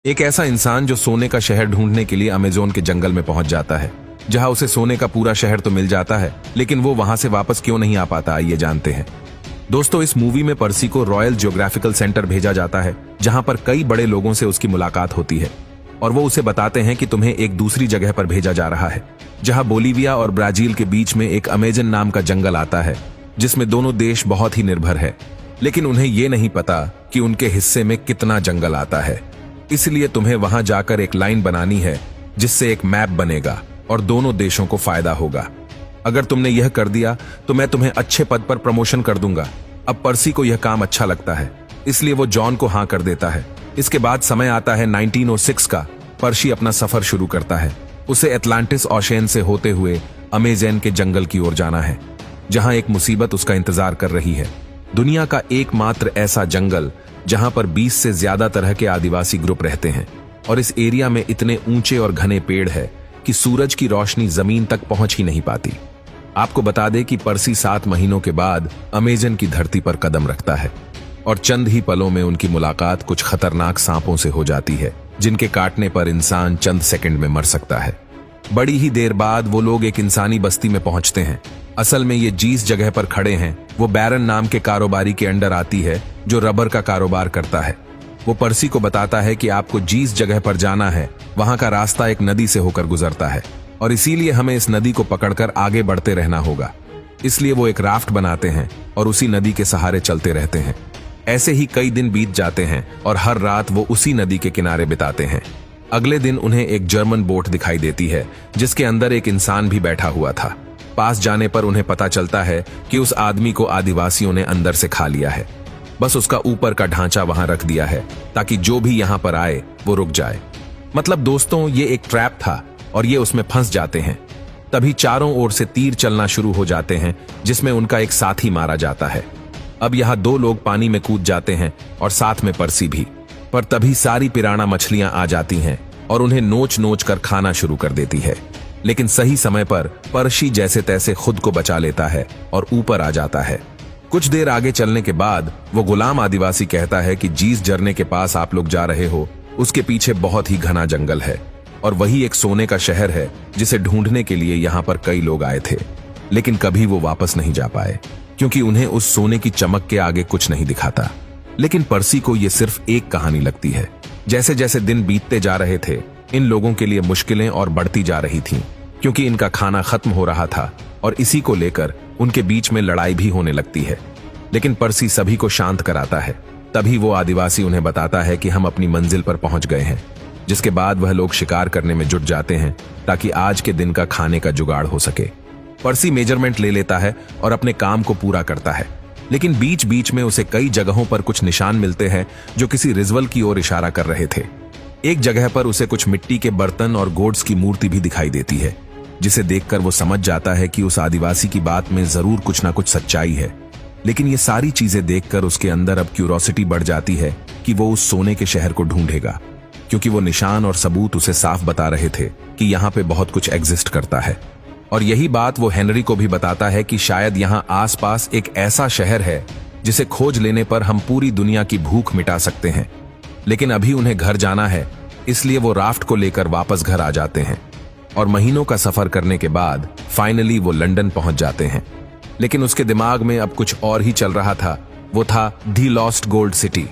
एक ऐसा इंसान जो सोने का शहर ढूंढने के लिए अमेज़न के जंगल में पहुंच जाता है, जहां उसे सोने का पूरा शहर तो मिल जाता है, लेकिन वो वहां से वापस क्यों नहीं आ पाता, आइए जानते हैं। दोस्तों, इस मूवी में पर्सी को रॉयल जियोग्राफिकल सेंटर भेजा जाता है, जहां पर कई बड़े लोगों से उसकी मुलाकात होती है और वो उसे बताते हैं कि तुम्हें एक दूसरी जगह पर भेजा जा रहा है, जहां बोलीविया और ब्राजील के बीच में एक अमेजन नाम का जंगल आता है, जिसमें दोनों देश बहुत ही निर्भर है। लेकिन उन्हें ये नहीं पता कि उनके हिस्से में कितना जंगल आता है। इसलिए तुम्हें वहां जाकर एक लाइन बनानी है, जिससे एक मैप बनेगा और दोनों देशों को फायदा होगा। अगर तुमने यह कर दिया तो मैं तुम्हें अच्छे पद पर प्रमोशन कर दूंगा। अब पर्सी को यह काम अच्छा लगता है, इसलिए वो जॉन को हाँ कर देता है। इसके बाद समय आता है 1906 का। पर्सी अपना सफर शुरू करता है। उसे एटलांटिस ओशियन से होते हुए अमेज़न के जंगल की ओर जाना है, जहां एक मुसीबत उसका इंतजार कर रही है। दुनिया का एकमात्र ऐसा जंगल जहां पर 20 से ज्यादा तरह के आदिवासी ग्रुप रहते हैं और इस एरिया में इतने ऊंचे और घने पेड़ है कि सूरज की रोशनी जमीन तक पहुंच ही नहीं पाती। आपको बता दें कि पर्सी 7 महीनों के बाद अमेज़न की धरती पर कदम रखता है और चंद ही पलों में उनकी मुलाकात कुछ खतरनाक सांपों से हो जाती है, जिनके काटने पर इंसान चंद सेकंड में मर सकता है। बड़ी ही देर बाद वो लोग एक इंसानी बस्ती में पहुंचते हैं। असल में ये जिस जगह पर खड़े हैं वो बैरन नाम के कारोबारी के अंडर आती है, जो रबर का कारोबार करता है। वो पर्सी को बताता है कि आपको जिस जगह पर जाना है वहां का रास्ता एक नदी से होकर गुजरता है और इसीलिए हमें इस नदी को पकड़कर आगे बढ़ते रहना होगा। इसलिए वो एक राफ्ट बनाते हैं और उसी नदी के सहारे चलते रहते हैं। ऐसे ही कई दिन बीत जाते हैं और हर रात वो उसी नदी के किनारे बिताते हैं। अगले दिन उन्हें एक जर्मन बोट दिखाई देती है, जिसके अंदर एक इंसान भी बैठा हुआ था। पास जाने पर उन्हें पता चलता है कि उस आदमी को आदिवासियों ने अंदर से खा लिया है। बस उसका ऊपर का ढांचा वहां रख दिया है ताकि जो भी यहां पर आए वो रुक जाए। मतलब दोस्तों, ये एक ट्रैप था और ये उसमें फंस जाते हैं। तभी चारों ओर से तीर चलना शुरू हो जाते हैं, जिसमें उनका एक साथी मारा जाता है। अब यहाँ 2 लोग पानी में कूद जाते हैं और साथ में पर्सी भी। पर तभी सारी पिराना मछलियां आ जाती हैं और उन्हें नोच नोच कर खाना शुरू कर देती है। लेकिन सही समय पर पर्सी जैसे तैसे खुद को बचा लेता है और ऊपर आ जाता है। कुछ देर आगे चलने के बाद वो गुलाम आदिवासी कहता है कि जिस झरने के पास आप लोग जा रहे हो उसके पीछे बहुत ही घना जंगल है और वही एक सोने का शहर है, जिसे ढूंढने के लिए यहाँ पर कई लोग आए थे। लेकिन कभी वो वापस नहीं जा पाए, क्योंकि उन्हें उस सोने की चमक के आगे कुछ नहीं दिखाता। लेकिन पर्सी को ये सिर्फ एक कहानी लगती है। जैसे जैसे दिन बीतते जा रहे थे, इन लोगों के लिए मुश्किलें और बढ़ती जा रही थीं, क्योंकि इनका खाना खत्म हो रहा था और इसी को लेकर उनके बीच में लड़ाई भी होने लगती है। लेकिन पर्सी सभी को शांत कराता है। तभी वो आदिवासी उन्हें बताता है कि हम अपनी मंजिल पर पहुंच गए हैं, जिसके बाद वह लोग शिकार करने में जुट जाते हैं ताकि आज के दिन का खाने का जुगाड़ हो सके। पर्सी मेजरमेंट ले लेता है और अपने काम को पूरा करता है। लेकिन बीच बीच में उसे कई जगहों पर कुछ निशान मिलते हैं जो किसी रिजवल की ओर इशारा कर रहे थे। एक जगह पर उसे कुछ मिट्टी के बर्तन और गोड्स की मूर्ति भी दिखाई देती है, जिसे देखकर वो समझ जाता है कि उस आदिवासी की बात में जरूर कुछ ना कुछ सच्चाई है। लेकिन ये सारी चीजें देखकर उसके अंदर अब क्यूरोसिटी बढ़ जाती है कि वो उस सोने के शहर को ढूंढेगा, क्योंकि वो निशान और सबूत उसे साफ बता रहे थे कि यहाँ पे बहुत कुछ एग्जिस्ट करता है। और यही बात वो हेनरी को भी बताता है कि शायद यहाँ आसपास एक ऐसा शहर है जिसे खोज लेने पर हम पूरी दुनिया की भूख मिटा सकते हैं। लेकिन अभी उन्हें घर जाना है, इसलिए वो राफ्ट को लेकर वापस घर आ जाते हैं और महीनों का सफर करने के बाद फाइनली वो लंदन पहुंच जाते हैं। लेकिन उसके दिमाग में अब कुछ और ही चल रहा था। वो था दी लॉस्ट गोल्ड सिटी।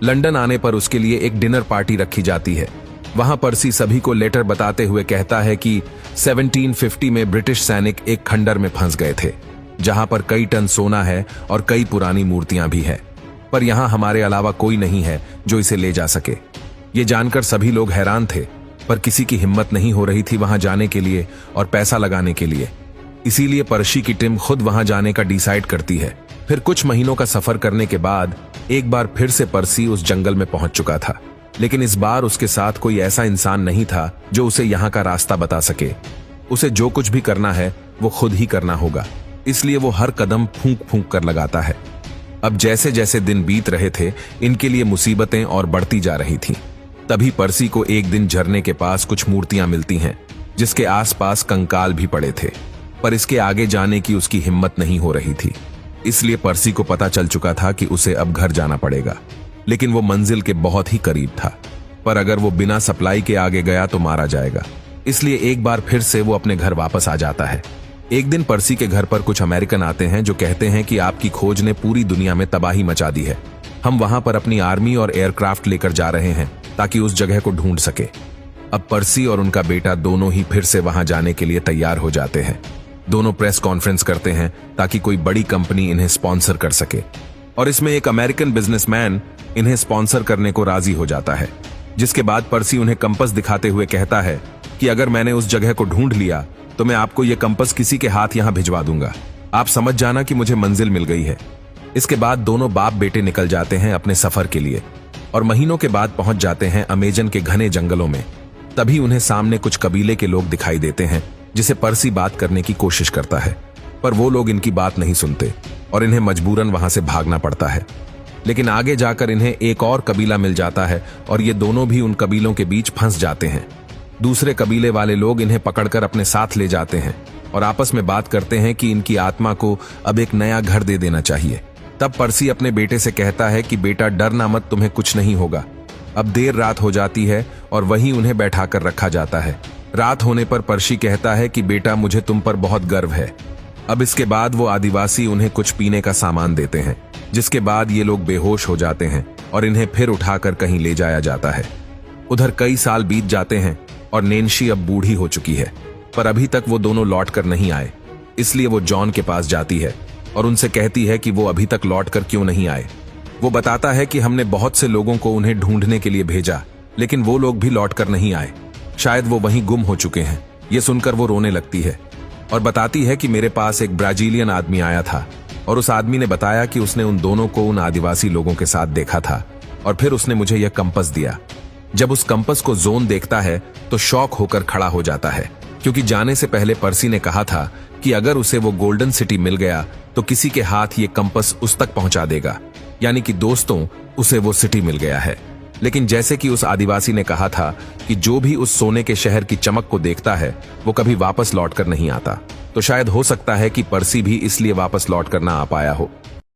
लंदन आने पर उसके लिए एक डिनर पार्टी रखी जाती है। वहां पर्सी सभी को लेटर बताते हुए कहता है कि 1750 में ब्रिटिश सैनिक एक खंडर में फंस गए थे, जहां पर कई टन सोना है और कई पुरानी मूर्तियां भी है। पर यहां हमारे अलावा कोई नहीं है जो इसे ले जा सके। ये जानकर सभी लोग हैरान थे, पर किसी की हिम्मत नहीं हो रही थी वहां जाने के लिए और पैसा लगाने के लिए। इसीलिए पर्सी की टीम खुद वहां जाने का डिसाइड करती है। फिर कुछ महीनों का सफर करने के बाद एक बार फिर से पर्सी उस जंगल में पहुंच चुका था। लेकिन इस बार उसके साथ कोई ऐसा इंसान नहीं था जो उसे यहाँ का रास्ता बता सके। उसे जो कुछ भी करना है वो खुद ही करना होगा, इसलिए वो हर कदम फूंक फूंक कर लगाता है। अब जैसे जैसे दिन बीत रहे थे, इनके लिए मुसीबतें और बढ़ती जा रही थीं। तभी पर्सी को एक दिन झरने के पास कुछ मूर्तियां मिलती हैं, जिसके आसपास कंकाल भी पड़े थे। पर इसके आगे जाने की उसकी हिम्मत नहीं हो रही थी, इसलिए पर्सी को पता चल चुका था कि उसे अब घर जाना पड़ेगा। लेकिन वो मंजिल के बहुत ही करीब था। पर अगर वो बिना सप्लाई के आगे गया तो मारा जाएगा। इसलिए एक बार फिर से वो अपने घर वापस आ जाता है। एक दिन पर्सी के घर पर कुछ अमेरिकन आते हैं जो कहते हैं कि आपकी खोज ने पूरी दुनिया में तबाही मचा दी है। हम वहां पर अपनी आर्मी और एयरक्राफ्ट लेकर जा रहे हैं ताकि उस जगह को ढूंढ सके। अब पर्सी और उनका बेटा दोनों ही फिर से वहां जाने के लिए तैयार हो जाते हैं। दोनों प्रेस कॉन्फ्रेंस करते हैं ताकि कोई बड़ी कंपनी इन्हें स्पॉन्सर कर सके, और इसमें एक अमेरिकन बिजनेसमैन इन्हें स्पॉन्सर करने को राजी हो जाता है। जिसके बाद पर्सी उन्हें कंपस दिखाते हुए कहता है कि अगर मैंने उस जगह को ढूंढ लिया तो मैं आपको यह कंपस किसी के हाथ यहां भिजवा दूंगा। आप समझ जाना कि मुझे मंजिल मिल गई है। इसके बाद दोनों बाप बेटे निकल जाते हैं अपने सफर के लिए और महीनों के बाद पहुंच जाते हैं अमेजन के घने जंगलों में। तभी उन्हें सामने कुछ कबीले के लोग दिखाई देते हैं जिसे पर्सी बात करने की कोशिश करता है, पर वो लोग इनकी बात नहीं सुनते और इन्हें मजबूरन वहां से भागना पड़ता है। लेकिन आगे जाकर इन्हें एक और कबीला मिल जाता है और ये दोनों भी उन कबीलों के बीच फंस जाते हैं। दूसरे कबीले वाले लोग इन्हें पकड़कर अपने साथ ले जाते हैं और आपस में बात करते हैं कि इनकी आत्मा को अब एक नया घर दे देना चाहिए। तब पर्सी अपने बेटे से कहता है कि बेटा डरना मत, तुम्हें कुछ नहीं होगा। अब देर रात हो जाती है और वहीं उन्हें बैठाकर रखा जाता है। रात होने पर पर्सी कहता है कि बेटा मुझे तुम पर बहुत गर्व है। अब इसके बाद वो आदिवासी उन्हें कुछ पीने का सामान देते हैं, जिसके बाद ये लोग बेहोश हो जाते हैं और इन्हें फिर उठाकर कहीं ले जाया जाता है। उधर कई साल बीत जाते हैं और नैन्सी अब बूढ़ी हो चुकी है, पर अभी तक वो दोनों लौट कर नहीं आए। इसलिए वो जॉन के पास जाती है और उनसे कहती है कि वो अभी तक लौट कर क्यों नहीं आए। वो बताता है कि हमने बहुत से लोगों को उन्हें ढूंढने के लिए भेजा, लेकिन वो लोग भी लौट कर नहीं आए। शायद वो वहीं गुम हो चुके हैं। ये सुनकर वो रोने लगती है और बताती है कि मेरे पास एक ब्राजीलियन आदमी आया था और उस आदमी ने बताया कि उसने उन दोनों को उन आदिवासी लोगों के साथ देखा था और फिर उसने मुझे यह कंपस दिया। जब उस कंपस को जोन देखता है तो शॉक होकर खड़ा हो जाता है, क्योंकि जाने से पहले पर्सी ने कहा था कि अगर उसे वो गोल्डन सिटी मिल गया तो किसी के हाथ ये कंपस उस तक पहुंचा देगा, यानी कि दोस्तों उसे वो सिटी मिल गया है। लेकिन जैसे कि उस आदिवासी ने कहा था कि जो भी उस सोने के शहर की चमक को देखता है वो कभी वापस लौट कर नहीं आता, तो शायद हो सकता है कि पर्सी भी इसलिए वापस लौट कर ना आ पाया हो।